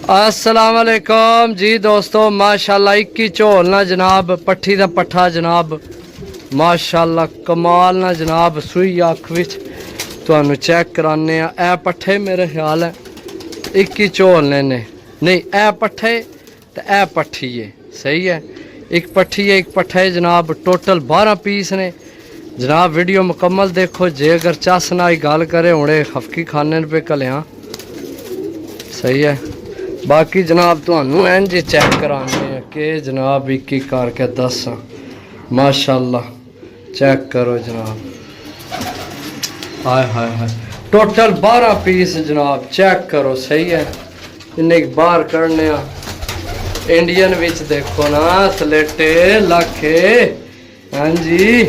अस्सलाम वालेकुम जी दोस्तों, माशाल्लाह 21 झोल ना जनाब, पट्ठी दा पट्ठा जनाब, माशाल्लाह कमाल ना जनाब। सूई अख विच तुहानू चेक कराने आ। पट्ठे मेरे ख्याल है 21 झोल ने नहीं, ए पट्ठे ते ए पट्ठी है, सही है। एक पट्ठी है एक पट्ठा है जनाब, टोटल 12 पीस ने जनाब। वीडियो मुकम्मल देखो, जे अगर चस ना गल करे हुणे हफकी खाने पे कलिया, सही है। बाकी जनाब तुहानू इंज चेक कराने कि जनाब एक एक करके दसा, माशाल्लाह चेक करो जनाब। हाय हाय हाय, टोटल 12 पीस जनाब, चेक करो, सही है। इन्हें बाहर करने इंडियन विच देखो ना, सलेटे लाखे, हाँ जी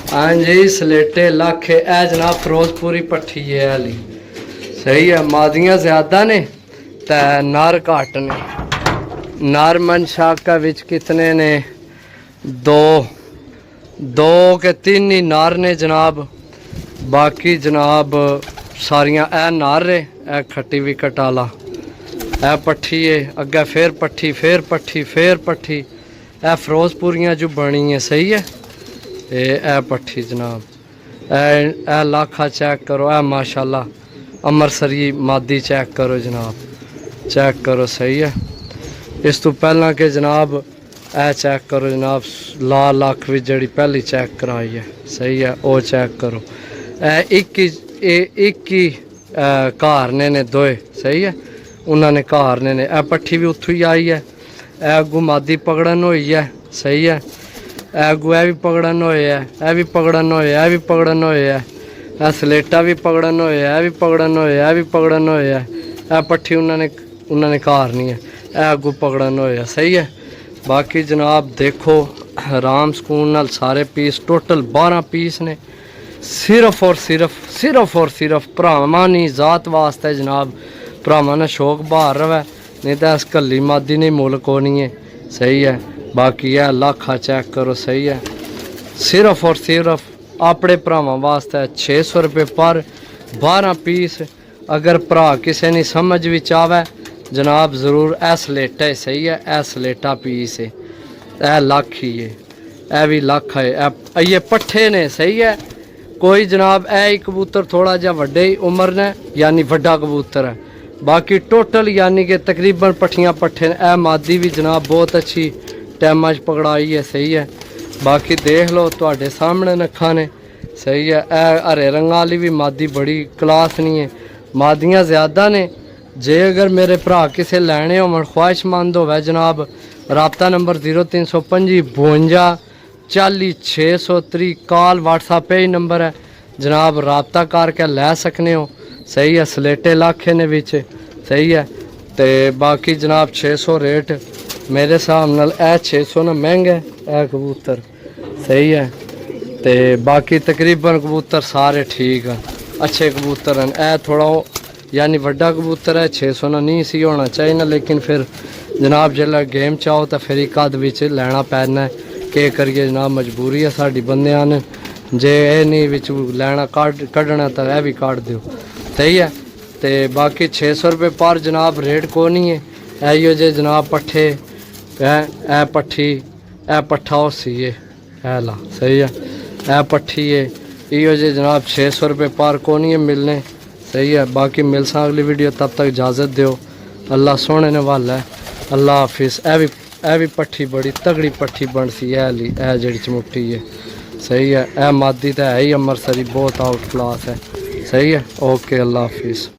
हाँ जी, सलेटे लाखे। ए जनाब फिरोजपुरी पट्ठी है अली, सही है। मादियाँ ज्यादा ने ते नार घट ने। नार मनशाका विच कितने ने? दो के 3 ही नार ने जनाब। बाकी जनाब सारियां ए नार है, ए खट्टी भी कटाला, ए पट्ठी है, अगे फिर पट्ठी, फिर पट्ठी, फिर पट्ठी। ए फिरोजपुरियां जो बनी है, सही है। ए पट्ठी जनाब, ए लाखा चेक करो, ए माशाल्लाह अमृतसरी मादी चेक करो जनाब, चेक करो, सही है। इस तो पहला के जनाब ए चेक करो जनाब, लाल अख भी जड़ी पहली चेक कराई है, सही है, वो चेक करो। एक ही घारने ने दोए, सही है, उन्होंने घारने ने। ए पट्ठी भी उतों ही आई है। ए अगू मादी पकड़न हुई है, सही है। अगू ए भी पकड़न होए है, ए भी पकड़न होए, ए भी पकड़न होए है। ए सलेटा भी पकड़न होए, ए भी पकड़न होए, ए भी पकड़न होए है। ए पट्ठी उन्होंने घारनी है, ए अगू पकड़न होए है, सही है। बाकी जनाब देखो आराम सुकून नाल सारे पीस, टोटल 12 पीस ने। सिर्फ और सिर्फ भरावानी जात वास्ते जनाब, भरावां ने शौक बाहर रवे, नहीं तो इस कली मादी नहीं मुल्क होनी है, सही है। बाकी है लाखा चेक करो, सही है। सिर्फ और सिर्फ अपने भरावां वास्ते 600 रुपये पर 12 पीस। अगर भरा किसी ने समझ भी आवे जनाब, जरूर ए सलेटा है, सही है। ए सलेटा पीस है, ए लाख ही है, ए भी लाख है। ये पट्ठे ने, सही है। कोई जनाब ए कबूतर थोड़ा जा वड्डे उम्र ने, यानी वड्डा कबूतर है। बाकी टोटल यानी कि तकरीबन पट्ठियाँ पट्ठे ने। ए मादी भी जनाब बहुत अच्छी टाइम पकड़ाई है, सही है। बाकी देख लो तुहाडे सामने नखा ने, सही है। ए हरे रंग वाली भी मादी बड़ी क्लास नहीं है, मादियाँ ज़्यादा ने। जे अगर मेरे भरा किसे लैने हो ख्वाहिशमंद हो जनाब, राबता नंबर 0325 52 40 630, कॉल व्हाट्सएप पे ही नंबर है जनाब, राबता करके लै सकने हो, सही है। सलेटे लाखे ने विच, सही है। तो बाकी जनाब 600 रेट मेरे हिसाब नाल, ए 600 ना महंगा है ए कबूतर, सही है। तो बाकी तकरीबन कबूतर सारे ठीक हैं, अच्छे कबूतर हैं। ए थोड़ा यानी वड्डा कबूतर है, 600 ना नहीं सी होना चाहिए ना, लेकिन फिर जनाब जिसले गेम चाहो तो फिर एक आध विच लैना पैना है। के करिए जनाब, मजबूरी है साड़ी बंदियां ने, जे ए नहीं विच लैना कढ़ना तो यह भी काट दो, सही है। तो बाकी 600 रुपये पर जनाब रेट को नहीं है। इो जे जनाब पट्ठे ए पट्ठी, ए पट्ठा उसी है, ए ला, सही है। ए पट्ठी है, इो जे जनाब 600 रुपये पर को नहीं है मिलने, सही है। बाकी मिल सा अगली वीडियो, तब तक इजाज़त दो। अल्लाह सोने ने वाला है, अल्लाह हाफिज़। ए भी पट्ठी बड़ी तगड़ी पट्ठी बन सी है ली, ए जड़ी चमुट्टी है, सही है। ए मादी तो है ही अमृतसरी, बहुत आउट क्लास है, सही है। ओके, अल्लाह हाफिज़।